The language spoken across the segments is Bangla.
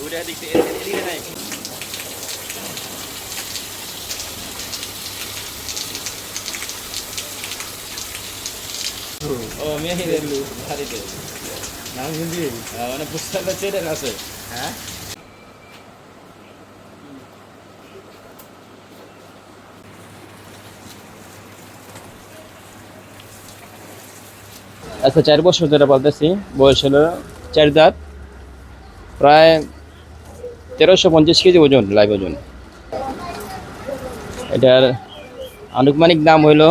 ঘুরে দেখতে এদিকে নাই ও মেহি দেলু হারিতে নাম হিন্দি মানে পুস্তকটা চেটে আছে হ্যাঁ আচ্ছা 4 বছর ধরে বলতেছি বয়স হলো 4 দাঁত প্রায় 1350 কেজি ওজন লাইভ ওজন এটার আনুমানিক দাম হইল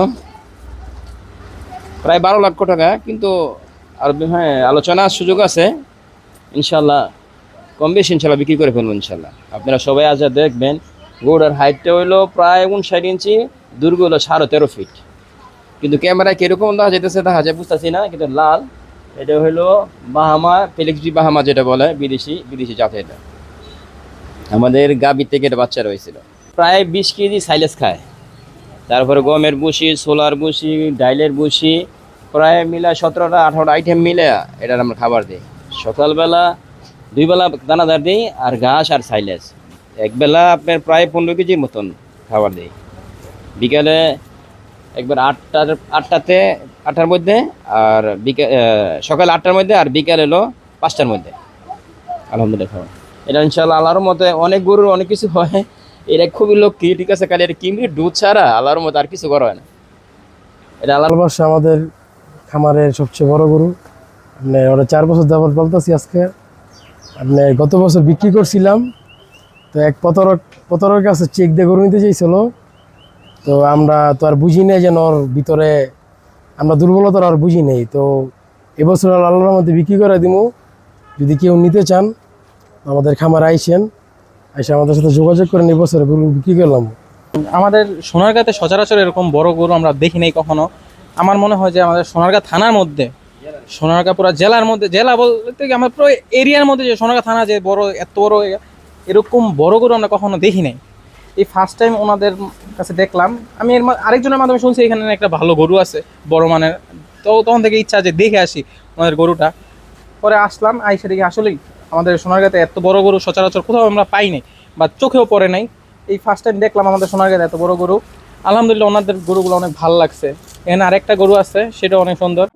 প্রায় 12 লক্ষ টাকা কিন্তু আর হ্যাঁ আলোচনার সুযোগ আছে ইনশাল্লাহ কম বেশি ইনশাল্লাহ বিক্রি করে ফেলবো ইনশাল্লাহ আপনারা সবাই আজ দেখবেন গরুর হাইটটা হইলো প্রায় 59 ইঞ্চি দৈর্ঘ্য হলো 13.5 ফিট কিন্তু ক্যামেরায় কিরকম দেখা যেতেছে দেখা যায় বুঝতেছি না কিন্তু লাল এটা হইলো বাহামা ফেলিক্সি বাহামা যেটা বলে বিদেশি জাত এটা আমাদের গাভী থেকে এটা বাচ্চা রয়েছিল প্রায় 20 কেজি সাইলেজ খায় তারপরে গমের ভুসি ছোলার ভুসি ডাইলের ভুসি প্রায় মিলা 17টা 18টা আইটেম মিলে এটার আমরা খাবার দিই সকালবেলা 2 বেলা দানাদার দিই আর ঘাস আর সাইলেজ একবেলা আপনার প্রায় 15 কেজির মতন খাবার দিই বিকালে একবার 8টার মধ্যে আর সকাল 8টার মধ্যে আর বিকাল এলো 5টার মধ্যে আলহামদুলিল্লাহ খাওয়া এটা ইনশাল্লাহ আল্লাহর মতে অনেক গরুর অনেক কিছু হয় এটা খুবই লক্ষ্মী ঠিক আছে খালি এটা কিমরি দুধ ছাড়া আল্লাহর মতে আর কিছু করা হয় না এটা আল্লাহর ভালোবাসা আমাদের খামারের সবচেয়ে বড় গরু আপনি ওরা 4 বছর যাবত বলতেছি আজকে আপনি গত বছর বিক্রি করছিলাম তো এক প্রতারকের কাছে চেক দিয়ে গরু নিতে চাইছিল তো আমরা তো আর বুঝি নেই যেন ওর ভিতরে আমরা দুর্বলতা আর বুঝি নেই তো এবছর আল্লাহর মধ্যে বিক্রি করে দিব যদি কেউ নিতে চান আমাদের খামার আইসেন এসে আমাদের সাথে যোগাযোগ করেন এবছর গরু বিক্রি করলাম আমাদের সোনারগাঁতে সচরাচর এরকম বড় গরু আমরা দেখি নাই কখনো আমার মনে হয় যে আমাদের সোনারগাঁ থানার মধ্যে সোনারগাঁ পুরো জেলার মধ্যে জেলা বলতে কি আমার পুরো এরিয়ার মধ্যে যে সোনারগাঁ থানা যে বড় এত বড় এরকম বড় গরু আমরা কখনো দেখি নাই এই ফার্স্ট টাইম ওনাদের কাছে দেখলাম আমি এর আরেকজনের মাধ্যমে শুনছি এখানে একটা ভালো গরু আছে বড় মানের তো তখন থেকে ইচ্ছা যে দেখে আসি ওনাদের গরুটা পরে আসলাম আইসা দেখি আসলেই আমাদের সোনারগাঁতে এত বড় গরু সচরাচর কোথাও আমরা পাই নাই বা চোখেও পড়ে নাই এই ফার্স্ট টাইম দেখলাম আমাদের সোনারগাঁতে এত বড় গরু আলহামদুলিল্লাহ ওনাদের গরুগুলো অনেক ভালো লাগছে এখানে আরেকটা গরু আছে সেটা অনেক সুন্দর